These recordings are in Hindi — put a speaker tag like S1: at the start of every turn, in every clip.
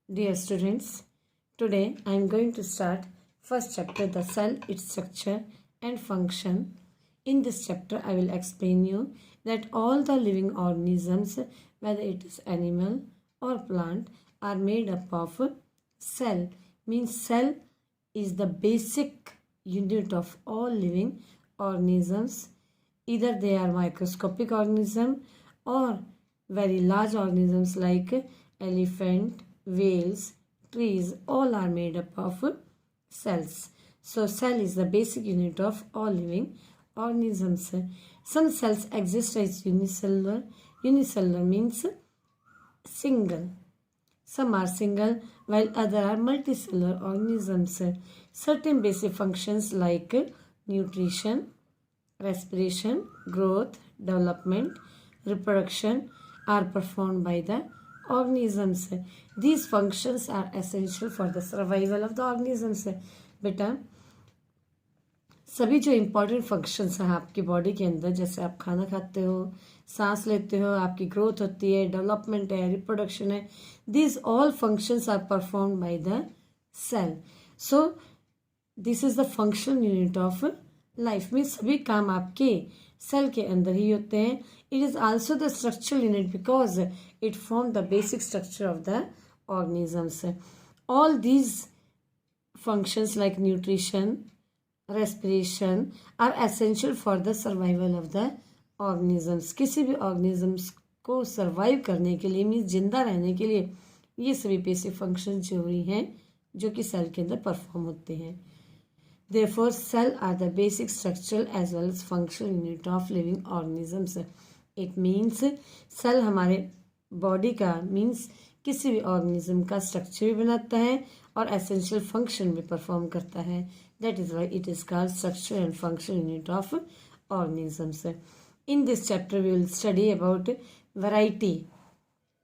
S1: Dear students, today I am going to start first chapter, the cell, its structure and function. In this chapter I will explain you that all the living organisms, whether it is animal or plant, are made up of cell. Means cell is the basic unit of all living organisms. Either they are microscopic organism or very large organisms like elephant, whales, trees, all are made up of cells. So cell is the basic unit of all living organisms. Some cells exist as unicellular. Unicellular means single. Some are single while other are multicellular organisms. Certain basic functions like nutrition, respiration, growth, development, reproduction are performed by the organisms. These functions are essential for the survival of the organisms. बेटा सभी जो इम्पोर्टेंट फंक्शंस हैं आपकी बॉडी के अंदर, जैसे आप खाना खाते हो, सांस लेते हो, आपकी ग्रोथ होती है, डेवलपमेंट है, रिप्रोडक्शन है, these all functions are perform by the cell. So this is the function unit of life. में सभी काम आपके सेल के अंदर ही होते हैं. It is also the structural unit because it form the basic structure of the organisms. All these functions like nutrition, respiration are essential for the survival of the organisms. किसी भी organisms को survive करने के लिए, मीन्स जिंदा रहने के लिए, ये सभी basic functions जरूरी हैं जो कि सेल के अंदर परफॉर्म होते हैं. Therefore, cell are the basic structural as well as functional unit of living organisms. It means cell हमारे बॉडी का मीन्स किसी भी ऑर्गेनिज्म का स्ट्रक्चर भी बनाता है और एसेंशियल फंक्शन भी परफॉर्म करता है. That is why it is called structure and function unit of organisms. In this chapter we will study about variety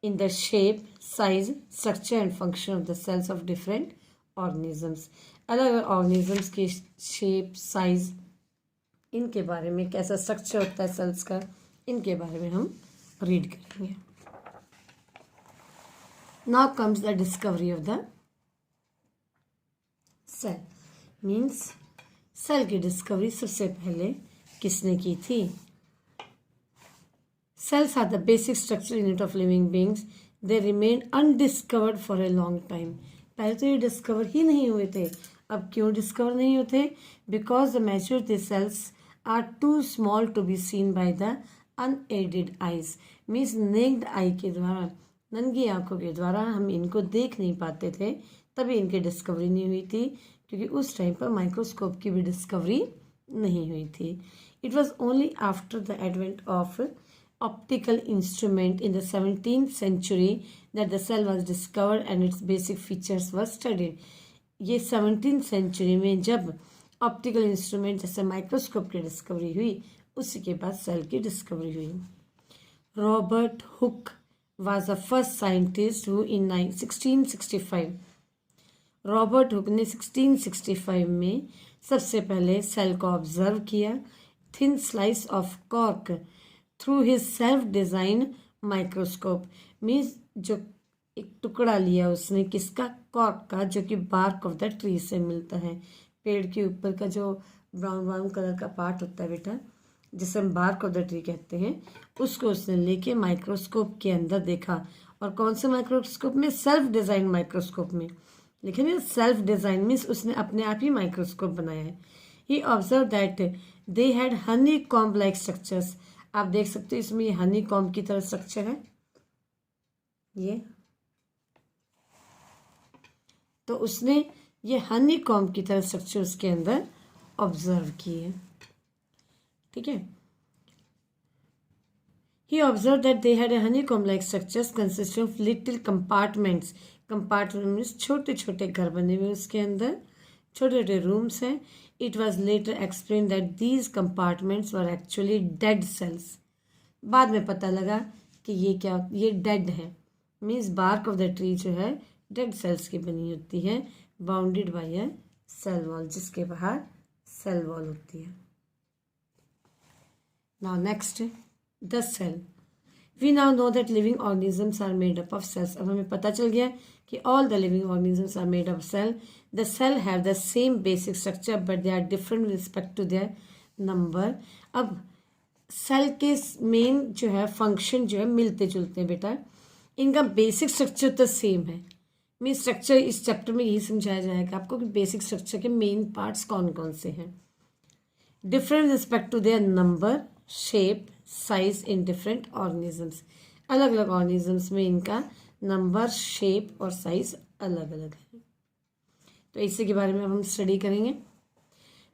S1: in the shape, size, structure and function of the cells of different organisms. अलग अलग ऑर्गेनिजम्स की शेप, साइज, इनके बारे में, कैसा स्ट्रक्चर होता है सेल्स का, इनके बारे में हम रीड करेंगे. Now comes the discovery of the cell. Means cell की डिस्कवरी सबसे पहले किसने की थी? Cells are the basic structural unit of living beings. They remain undiscovered for a long time. पहले तो ये डिस्कवर ही नहीं हुए थे. अब क्यों डिस्कवर नहीं होते? Because the maturity cells are too small to be seen by the unaided eyes. Means naked eye के द्वारा, नंगी आंखों के द्वारा हम इनको देख नहीं पाते थे, तभी इनकी डिस्कवरी नहीं हुई थी, क्योंकि उस टाइम पर माइक्रोस्कोप की भी डिस्कवरी नहीं हुई थी. It was only after the advent of optical instrument in the 17th century that the cell was discovered and its basic features were studied. ये 17th century में जब ऑप्टिकल इंस्ट्रूमेंट जैसे माइक्रोस्कोप की डिस्कवरी हुई, उसी के बाद सेल की डिस्कवरी हुई. Robert Hooke was the first scientist who in 1665, Robert Hooke ने 1665 में सबसे पहले सेल को ऑब्जर्व किया. Thin slice of cork through his self design microscope. Means जो एक टुकड़ा लिया उसने किसका? कॉर्क का, जो कि बार्क ऑफ द ट्री से मिलता है. पेड़ के ऊपर का जो ब्राउन ब्राउन कलर का पार्ट होता है बेटा, जिसे हम बार्क ऑफ द ट्री कहते हैं, उसको उसने लेके माइक्रोस्कोप के अंदर देखा. और कौन से माइक्रोस्कोप में? सेल्फ डिजाइन माइक्रोस्कोप में. लेकिन सेल्फ डिजाइन मीन्स उसने अपने आप ही माइक्रोस्कोप बनाया है. He observe that they had honeycomb like structures. आप देख सकते हो इसमें ये हनी कॉम्ब की तरह स्ट्रक्चर है. ये तो उसने ये हनी कॉम्ब की तरह स्ट्रक्चर उसके अंदर ऑब्जर्व किए. ठीक है. He observed that they had a honeycomb-like structures consisting of little compartments. Compartments छोटे छोटे घर बने हुए उसके अंदर, छोटे छोटे रूम्स हैं. It was later explained that these compartments were actually dead cells. बाद में पता लगा कि ये क्या, ये dead है. Means bark of the tree जो है dead cells की बनी होती है, bounded by a cell wall, जिसके बाहर cell wall होती है. Now next, the cell. We now know that living organisms are made up of cells. अब हमें पता चल गया कि all the living organisms are made of cell. The cell have the same basic structure but they are different with respect to their number. अब सेल के मेन जो है फंक्शन जो है मिलते जुलते हैं बेटा, इनका बेसिक स्ट्रक्चर तो सेम है। मेन स्ट्रक्चर इस चैप्टर में यही समझाया जाएगा आपको कि बेसिक स्ट्रक्चर के मेन पार्ट्स कौन कौन से हैं। Different respect to their number, shape, size in different organisms. अलग अलग ऑर्गेनिजम्स में इनका नंबर, शेप और साइज अलग अलग है। तो इसी के बारे में हम स्टडी करेंगे।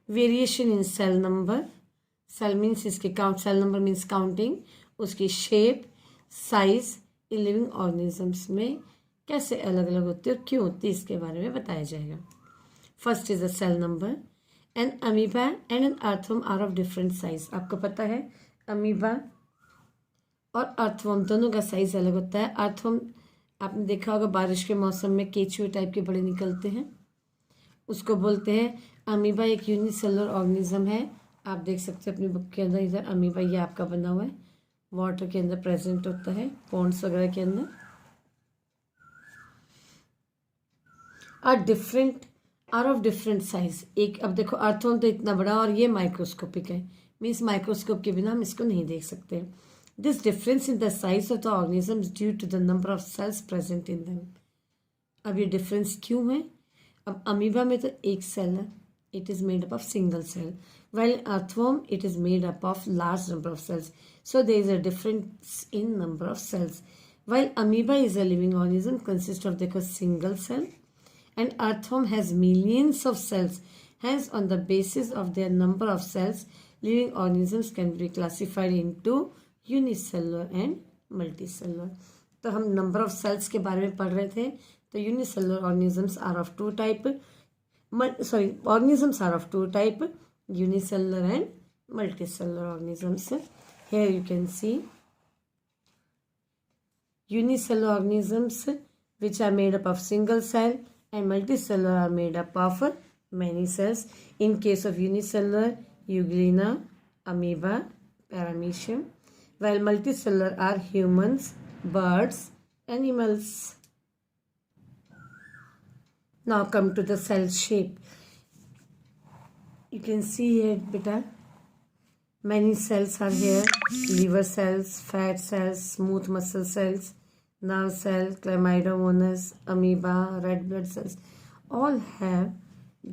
S1: Variation in cell number, cell means इसके count, cell number means counting, उसकी shape, size in living organisms में कैसे अलग अलग होती है और क्यों होती है, इसके बारे में बताया जाएगा। First is the cell number. An amoeba and an earthworm are of different size. आपको पता है अमीबा और अर्थवर्म दोनों का साइज अलग होता है। अर्थवर्म आपने देखा होगा बारिश के मौसम में केचुए टाइप के बड़े निकलते हैं, उसको बोलते हैं अमीबा। एक यूनिसेलुलर ऑर्गेनिज्म है, आप देख सकते हैं अपनी बुक के अंदर। इधर अमीबा ये आपका बना हुआ है, वाटर के अंदर प्रेजेंट होता है, पॉन्ड्स वगैरह के अंदर। Are of different size. एक अब देखो अर्थवर्म तो इतना बड़ा और ये माइक्रोस्कोपिक है, मीन्स माइक्रोस्कोप के बिना हम इसको नहीं देख सकते। This difference in the size of the organism due to the number of cells present in them. अब ये डिफरेंस क्यों है? अब अमीबा में तो एक सेल है, it is made up of single cell, while earthworm it is made up of large number of cells, so there is a difference in number of cells. While amoeba is a living organism consists of the single cell and earthworm has millions of cells, hence on the basis of their number of cells living organisms can be classified into unicellular and multicellular. तो हम नंबर ऑफ सेल्स के बारे में पढ़ रहे थे। तो unicellular organisms are of two type, organisms are of two type, unicellular and multicellular organisms. Here you can see unicellular organisms which are made up of single cell and multicellular are made up of many cells. In case of unicellular, Euglena, amoeba, paramecium, while multicellular are humans, birds, animals. Now come to the cell shape. You can see here beta, many cells are here, liver cells, fat cells, smooth muscle cells, nerve cell, chlamydomonas, amoeba, red blood cells, all have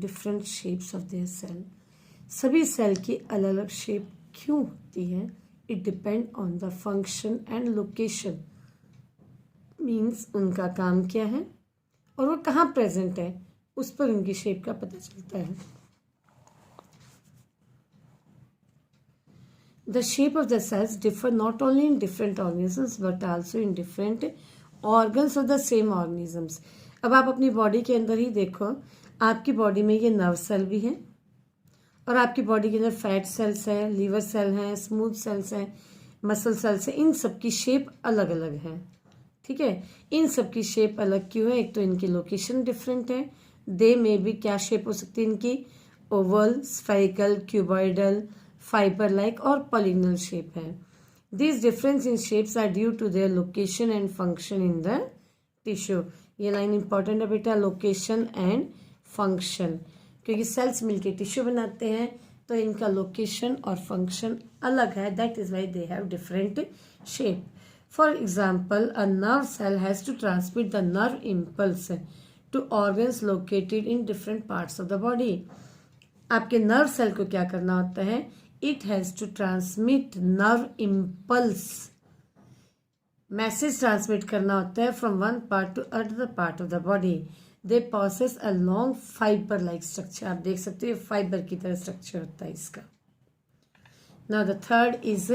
S1: different shapes of their cell. सभी सेल की अलग अलग शेप क्यों होती है? It depend on the function and location. Means उनका काम क्या है और वो कहाँ प्रेजेंट है, उस पर उनकी शेप का पता चलता है। The shape of the cells differ not only in different organisms but also in different organs of the same organisms. अब आप अपनी बॉडी के अंदर ही देखो, आपकी बॉडी में ये नर्व सेल भी है और आपकी बॉडी के अंदर फैट सेल्स है, लीवर सेल हैं, स्मूथ सेल्स हैं, मसल सेल्स हैं। इन सब की शेप अलग अलग है, ठीक है। इन सब की शेप अलग क्यों है? एक तो इनकी लोकेशन डिफरेंट है। दे में भी क्या शेप हो सकती है इनकी? Oval, spherical, cuboidal, fibre like और पॉलिगनल शेप है। This difference in shapes are due to their location and function in the tissue. ये लाइन इंपॉर्टेंट है बेटा, लोकेशन एंड फंक्शन, क्योंकि सेल्स मिलके टिश्यू बनाते हैं तो इनका लोकेशन और फंक्शन अलग है। That is why they have different shape. For example, a nerve cell has to transmit the nerve impulse to organs located in different parts of the body. आपके नर्व सेल को क्या करना होता है? It has to transmit nerve impulse. Message transmit करना होता है from one part to another part of the body. They possess a long fiber-like structure. आप देख सकते हो फाइबर की तरह स्ट्रक्चर होता है इसका. Now the third is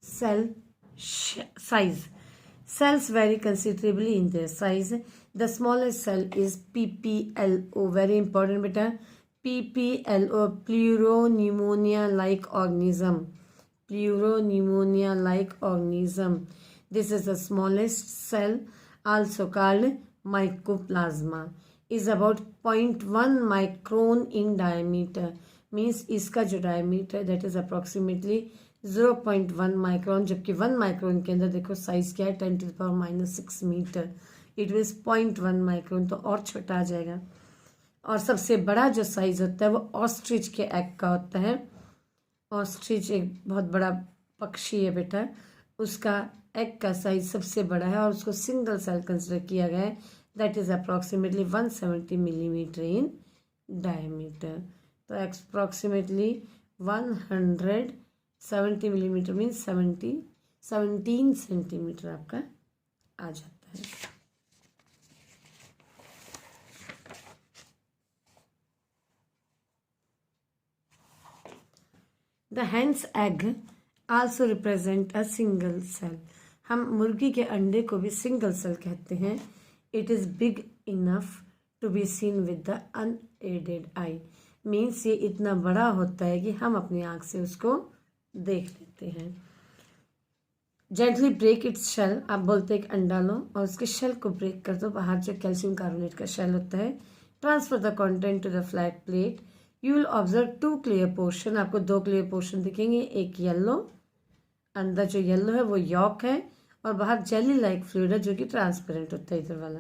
S1: cell size. Cells vary considerably in their size. The smallest cell is PPLO. Very important beta. PPLO, Pleuropneumonia-like organism. Pleuropneumonia-like organism. This is the smallest cell, also called mycoplasma. Is about 0.1 micron in diameter. Means इसका जो diameter that is approximately 0.1 micron, जबकि 1 माइक्रोन के अंदर देखो साइज क्या है 10⁻⁻6 मीटर, इट मीन्स 0.1 माइक्रोन, तो और छोटा आ जाएगा। और सबसे बड़ा जो साइज होता है वो ऑस्ट्रिच के एग का होता है। ऑस्ट्रिच एक बहुत बड़ा पक्षी है बेटा, उसका एग का साइज सबसे बड़ा है और उसको सिंगल सेल कंसिडर किया गया है, that is approximately 170 millimetre in diameter. तो अप्रॉक्सीमेटली 170 मिलीमीटर मीन्स 17 सेंटीमीटर आपका आ जाता है। The hen's egg also represent a single cell. हम मुर्गी के अंडे को भी सिंगल सेल कहते हैं। It is big enough to be seen with the unaided eye, means ये इतना बड़ा होता है कि हम अपनी आँख से उसको देख लेते हैं। जेंटली ब्रेक इट्स शेल, आप बोलते हैं एक अंडा लो और उसके शेल को ब्रेक कर दो, बाहर जो कैल्शियम कार्बोनेट का शेल होता है। Transfer the content to the flat plate, you will observe 2 clear portion, आपको 2 क्लियर पोर्शन दिखेंगे, एक येलो, अंदर जो येलो है वो यॉक है और बाहर जेली लाइक फ्लूइड है जो कि ट्रांसपेरेंट होता है इधर वाला,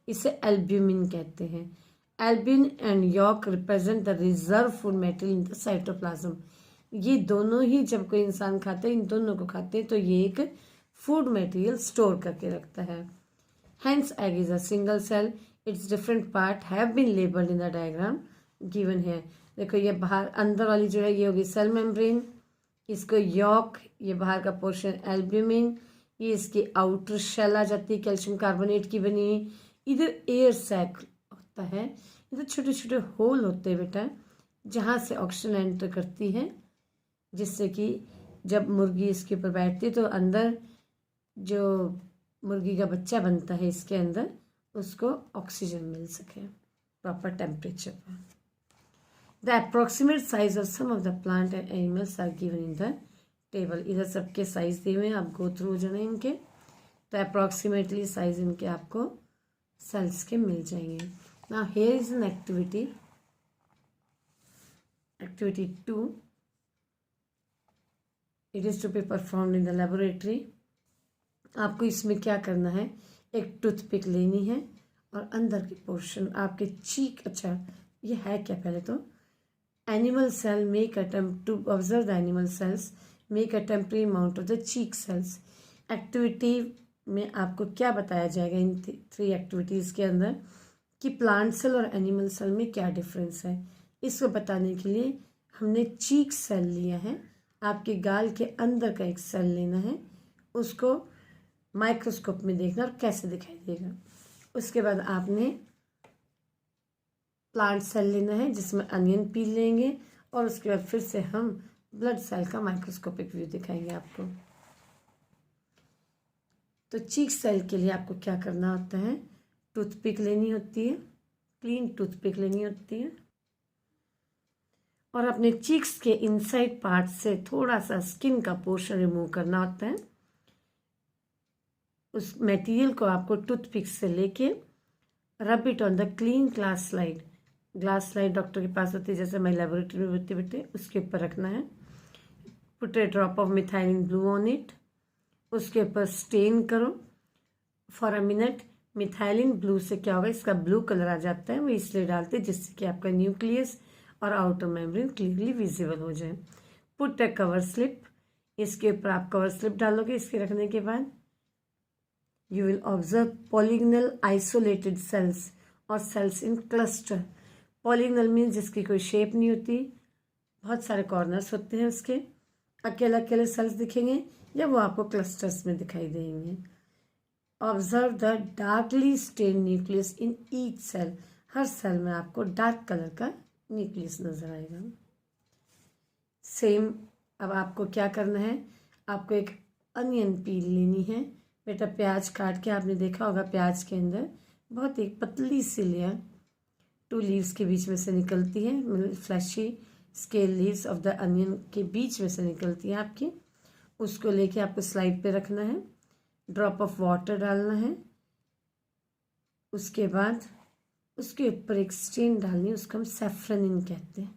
S1: इसे एल्ब्यूमिन कहते हैं। Albumin and yolk represent the reserve food material in the cytoplasm. ये दोनों ही जब कोई इंसान खाता है, इन दोनों को खाते हैं तो ये एक फूड मटेरियल स्टोर करके रखता है। Hen's egg is a single cell, it's different part have been labelled in the diagram given है। देखो ये बाहर अंदर वाली जो है ये होगी सेल मेम्ब्रेन, इसको यॉक, ये बाहर का पोर्शन एल्ब्यूमिन, ये इसकी आउटर शेल आ जाती है कैल्शियम कार्बोनेट की बनी हुई, इधर एयर सैक होता है, इधर छोटे छोटे होल होते हैं बेटा जहाँ से ऑक्सीजन एंटर करती है, जिससे कि जब मुर्गी इसके ऊपर बैठती है तो अंदर जो मुर्गी का बच्चा बनता है इसके अंदर उसको ऑक्सीजन मिल सके प्रॉपर टेम्परेचर पर। The approximate size of some of the plant and animals are given in the table. इधर सबके साइज दिए हुए हैं, आप गो थ्रू हो जाना इनके, तो अप्रॉक्सीमेटली साइज इनके आपको सेल्स के मिल जाएंगे। Now here is an activity 2, it is to be performed in the laboratory. आपको इसमें क्या करना है, एक टूथपिक लेनी है और अंदर के पोर्शन आपके चीक, अच्छा ये है क्या, पहले तो animal cell make attempt to observe the animal cells, make a temporary amount of the cheek cells. Activity में आपको क्या बताया जाएगा इन 3 एक्टिविटीज़ के अंदर कि प्लांट सेल और एनिमल सेल में क्या डिफरेंस है, इसको बताने के लिए हमने चीक सेल लिया है। आपके गाल के अंदर का एक सेल लेना है, उसको माइक्रोस्कोप में देखना और कैसे दिखाई देगा। उसके बाद आपने प्लांट सेल लेना है जिसमें अनियन पील लेंगे और उसके बाद फिर से हम ब्लड सेल का माइक्रोस्कोपिक व्यू दिखाएंगे आपको। तो चीक सेल के लिए आपको क्या करना होता है, टूथपिक लेनी होती है, क्लीन टूथपिक लेनी होती है और अपने चीक्स के इनसाइड पार्ट से थोड़ा सा स्किन का पोर्शन रिमूव करना होता है। उस मटेरियल को आपको टूथपिक से लेके rub it on the clean glass slide, glass slide doctor के पास होती है जैसे मैं लेबोरेटरी में होती बेटे, उसके ऊपर रखना है। Put A drop of methylene blue on it, उसके ऊपर स्टेन करो for a minute. Methylene blue से क्या होगा, इसका ब्लू कलर आ जाता है, वो इसलिए डालते हैं जिससे कि आपका न्यूक्लियस और आउटर मेम्ब्रेन क्लियरली विजिबल हो जाए। पुट अ कवर स्लिप, इसके ऊपर आप कवर स्लिप डालोगे। इसके रखने के बाद you will observe polygonal isolated cells और cells in cluster. Polygonal means जिसकी कोई शेप नहीं होती, बहुत सारे कॉर्नर्स होते हैं उसके, अकेले अकेले सेल्स दिखेंगे या वो आपको क्लस्टर्स में दिखाई देंगे। Observe the darkly stain nucleus in each cell, हर सेल में आपको डार्क कलर का न्यूक्लियस नजर आएगा। सेम अब आपको क्या करना है, आपको एक अनियन पील लेनी है बेटा। प्याज काट के आपने देखा होगा प्याज के अंदर बहुत एक पतली सी लेयर 2 लीव्स के बीच में से निकलती है, मतलब fleshy scale leaves of the onion के बीच में से निकलती है आपकी। उसको लेके आपको स्लाइड पे रखना है, ड्रॉप ऑफ वाटर डालना है, उसके बाद उसके ऊपर एक स्टेन डालनी है, उसको हम सैफ्रनिन कहते हैं।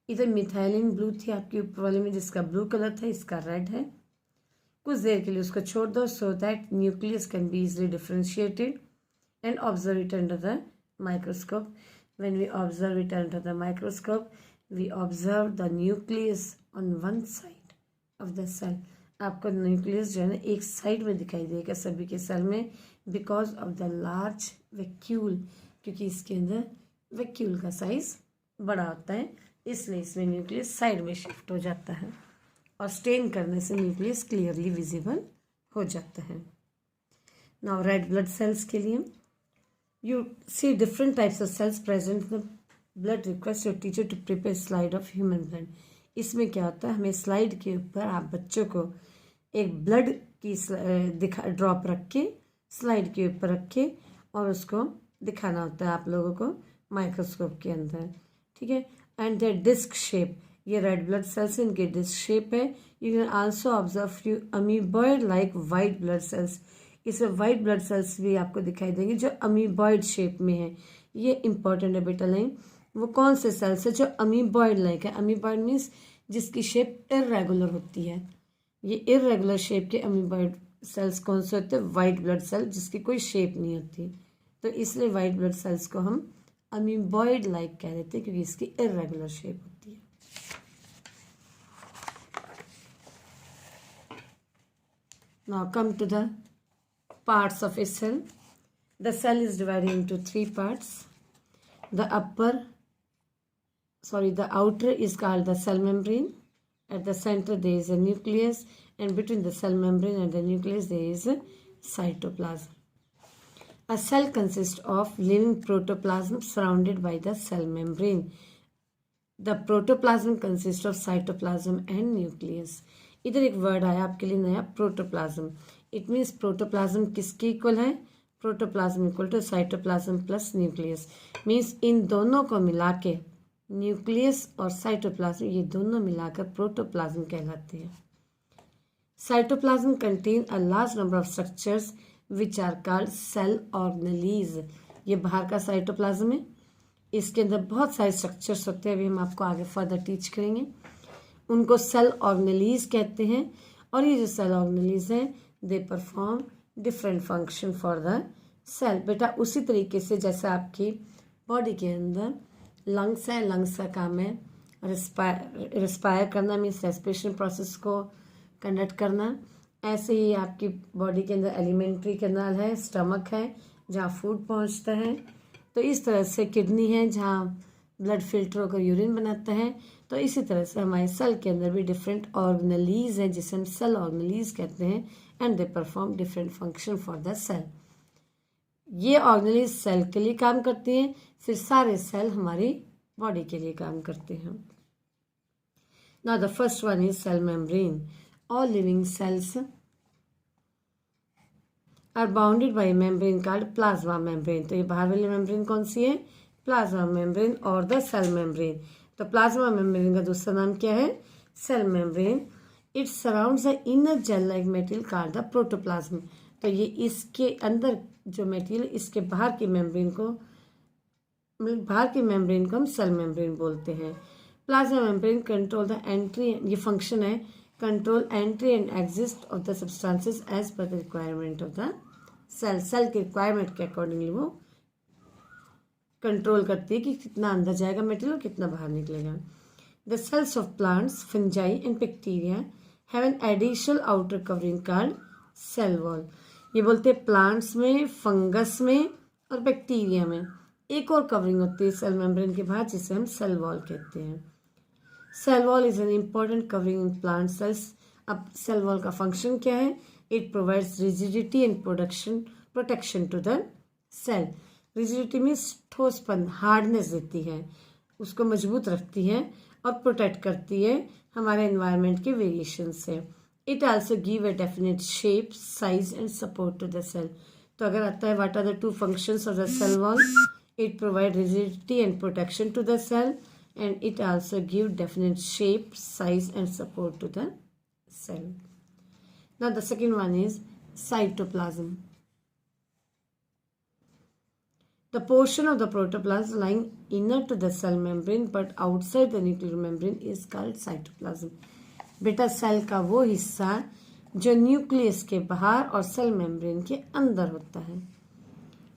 S1: इधर मिथाइलिन ब्लू थी आपकी ऊपर वाले में, जिसका ब्लू कलर था, इसका रेड है। कुछ देर के लिए उसको छोड़ दो so that nucleus can be easily differentiated and observe it under the microscope. When we observe it under the microscope, we observe the nucleus on one side of the cell. आपको न्यूक्लियस जो है ना एक साइड में दिखाई देगा सभी के सेल में, because of the large vacuole, क्योंकि इसके अंदर वैक्यूल का साइज बड़ा होता है, इसलिए इसमें न्यूक्लियस साइड में शिफ्ट हो जाता है और स्टेन करने से न्यूक्लियस क्लियरली विजिबल हो जाता है. नाउ रेड ब्लड सेल्स के लिए you see different types of cells present in the blood. Request your teacher to prepare slide of human blood. इसमें क्या होता है, हमें स्लाइड के ऊपर आप बच्चों को एक ब्लड की ड्रॉप रख के स्लाइड के ऊपर रख के और उसको दिखाना होता है आप लोगों को माइक्रोस्कोप के अंदर, ठीक है. एंड देयर डिस्क शेप, ये रेड ब्लड सेल्स इनके डिस्क शेप है. You can also observe few amoeboid like white blood cells. इसमें वाइट ब्लड सेल्स भी आपको दिखाई देंगे जो अमीबॉइड शेप में है. ये इंपॉर्टेंट है बेटा लाइन. वो कौन से सेल्स है जो अमीबॉइड लाइक है. अमीबॉइड मीन्स जिसकी शेप इरेगुलर होती है. ये इरेगुलर शेप के अमीबॉइड सेल्स कौन से होते हैं, वाइट ब्लड सेल जिसकी कोई शेप नहीं होती. तो इसलिए वाइट ब्लड सेल्स को हम अमीबॉइड लाइक कह देते हैं क्योंकि इसकी इरेगुलर शेप होती है. Now come to the parts of a cell. The cell is divided into three parts. The outer is called the cell membrane. At the center there is a nucleus, and between the cell membrane and the nucleus there is a cytoplasm. A cell consists of living protoplasm surrounded by the cell membrane. The protoplasm consists of cytoplasm and nucleus. इधर एक वर्ड आया आपके लिए नया, प्रोटोप्लाज्म. इट मीन्स प्रोटोप्लाज्म किसके इक्वल है, protoplasm equal to cytoplasm plus nucleus. Means इन दोनों को मिला के न्यूक्लियस और साइटोप्लाज्म ये दोनों मिलाकर प्रोटोप्लाज्म कहलाते हैं. Cytoplasm contain a large number of structures which are called cell organelles. ये बाहर का साइटोप्लाज्म है, इसके अंदर बहुत सारे स्ट्रक्चर्स होते हैं, अभी हम आपको आगे फर्दर टीच करेंगे. उनको सेल ऑर्गेनेलीज कहते हैं. और ये जो सेल ऑर्गेनेलीज हैं they perform different function for the cell. बेटा उसी तरीके से जैसे आपकी बॉडी के अंदर लंग्स है, लंग्स का काम है रिस्पायर करना, मीन्स रेस्पिरेशन प्रोसेस को कंडक्ट करना. ऐसे ही आपकी बॉडी के अंदर एलिमेंट्री कैनाल है, स्टमक है जहाँ फूड पहुँचता है. तो इस तरह से किडनी है जहाँ ब्लड फिल्टर होकर यूरिन बनाता है. तो इसी तरह से हमारे सेल के अंदर भी डिफरेंट ऑर्गेनेलीज हैं जिसे हम सेल ऑर्गेनेलीज कहते हैं. And they perform different function for the cell. ये ऑर्गेनेलीज सेल के लिए काम करती हैं, फिर सारे सेल हमारी बॉडी के लिए काम करते हैं. Now the first one is cell membrane. All living cells are bounded by membrane called plasma membrane. तो ये बाहर वाली मेम्ब्रेन कौन सी है, प्लाज्मा मेम्ब्रेन और द सेल मेम्ब्रेन. तो प्लाज्मा मेम्ब्रेन का दूसरा नाम क्या है, cell membrane. It surrounds the inner gel like material called the protoplasm. तो ये इसके अंदर जो मटेरियल, इसके बाहर की मेम्ब्रेन को हम सेल मेम्ब्रेन बोलते हैं. Plasma membrane control the entry, ये फंक्शन है control entry and exit of the substances as per the requirement of the cell. Cell के रिक्वायरमेंट के अकॉर्डिंगली वो कंट्रोल करती है कि कितना अंदर जाएगा मटेरियल, कितना बाहर निकलेगा. The cells of plants, fungi and bacteria have an additional outer covering called cell wall. ये बोलते हैं प्लांट्स में, फंगस में और बैक्टीरिया में एक और कवरिंग होती है सेल मेम्ब्रेन के बाहर जिसे हम सेल वॉल कहते हैं. Cell wall is an important covering in plant cells. अब सेल वॉल का फंक्शन क्या है, it provides rigidity and protection to the cell. Rigidity means ठोसपन, हार्डनेस देती है, उसको मजबूत रखती है और प्रोटेक्ट करती है हमारे एनवायरनमेंट के वेरिएशन से. It also give a definite shape, size and support to the cell. तो अगर आता है what are the two functions of the cell wall, it provide rigidity and protection to the cell and it also give definite shape, size and support to the cell. Now the second one is cytoplasm. The portion of the protoplasm lying inner to the cell membrane but outside the nuclear membrane is called cytoplasm. बेटा सेल का वो हिस्सा जो न्यूक्लियस के बाहर और सेल मेम्ब्रेन के अंदर होता है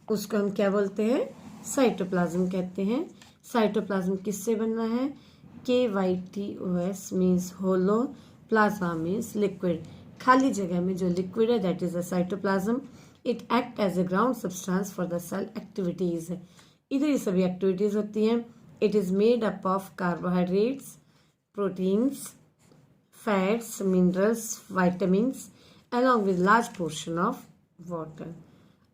S1: उसको हम क्या बोलते हैं? साइटोप्लाज्म कहते हैं। साइटोप्लाज्म किससे बना है? KYTOS means hollow, plasma means liquid. खाली जगह में जो लिक्विड है that is a cytoplasm. It act as a ground substance for the cell activities. इधर ये सभी एक्टिविटीज होती हैं। It is made up of carbohydrates, proteins, fats, minerals, vitamins along with large portion of water.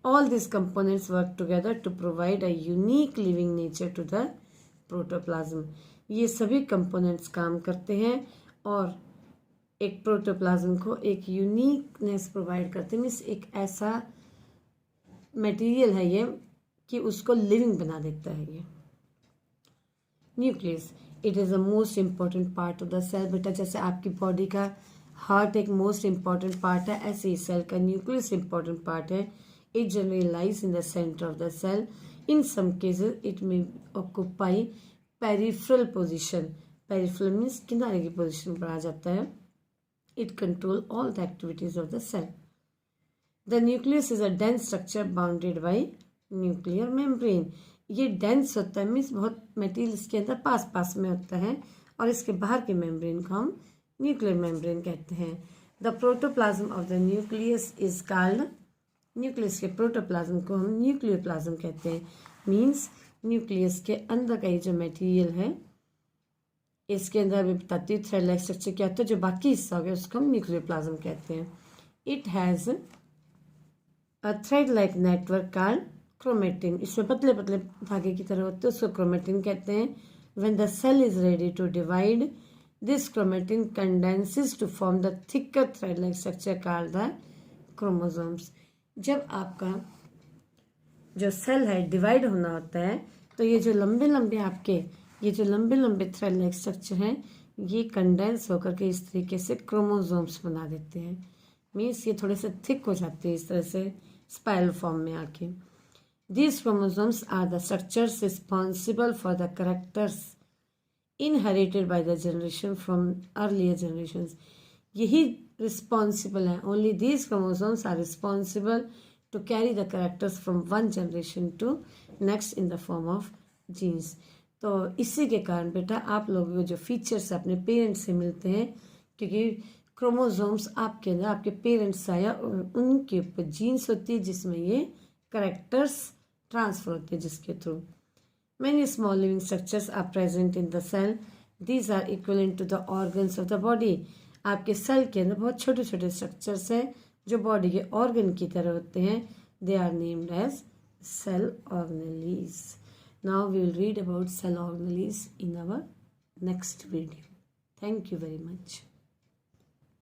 S1: All these components work together to provide a unique living nature to the protoplasm. ये सभी कंपोनेंट्स काम करते हैं और एक प्रोटोप्लाज्म को एक यूनिकनेस प्रोवाइड करते हैं। मीन्स एक ऐसा मटेरियल है ये कि उसको लिविंग बना देता है ये। Nucleus, it is the most important part of the cell. बेटा जैसे आपकी बॉडी का हार्ट एक मोस्ट इम्पॉर्टेंट पार्ट है, ऐसे ही सेल का न्यूक्लियस इम्पॉर्टेंट पार्ट है। It generally lies in the centre of the cell. In some cases it may occupy peripheral position. Peripheral means किनारे की पोजिशन पर आ जाता है। It control all the activities of the cell. The nucleus is a dense structure bounded by nuclear membrane. ये डेंस होता है मीन्स बहुत मटेरियल इसके अंदर पास पास में होता है और इसके बाहर के मेम्ब्रेन को हम न्यूक्लियर मेम्ब्रेन कहते हैं। The protoplasm of the nucleus is called, nucleus के प्रोटोप्लाज्म को हम न्यूक्लियर प्लाज्म कहते हैं। मीन्स न्यूक्लियस के अंदर का ये जो मटेरियल है इसके अंदर अभी बताती हूँ थ्रेड लाइक स्ट्रक्चर क्या होता है। जो बाकी हिस्सा हो गया उसको हम न्यूक्लियर प्लाज्म कहते हैं। It has a thread like network called chromatin. इसमें पतले पतले धागे की तरह होते हैं, उसको क्रोमेटिन कहते हैं। When the cell is ready to divide, this chromatin condenses to form the thicker thread like structure called the chromosomes. जब आपका जो सेल है डिवाइड होना होता है तो ये जो लंबे लंबे आपके ये जो लंबे लंबे थ्रेड लाइक स्ट्रक्चर हैं ये कंडेंस होकर के इस तरीके से क्रोमोसोम्स बना देते हैं। मीन्स ये थोड़े से थिक हो जाते हैं इस तरह से स्पाइरल फॉर्म में आके। These chromosomes are the structures responsible for the characters inherited by the generation from earlier generations. यही responsible है, only these chromosomes are responsible to carry the characters from one generation to next in the form of genes. तो इसी के कारण बेटा आप लोगों को जो फीचर्स अपने पेरेंट्स से मिलते हैं क्योंकि क्रोमोसोम्स आपके अंदर आपके पेरेंट्स आया और उनके ऊपर जीन्स होती है जिसमें ये करेक्टर्स ट्रांसफर होते हैं जिसके through many small living structures are present in the cell. These are equivalent to the organs of the body. आपके सेल के अंदर बहुत छोटे छोटे स्ट्रक्चर्स हैं जो बॉडी के ऑर्गन की तरह होते हैं। They are named as cell organelles. Now we will read about cell organelles in our next video. Thank you very much.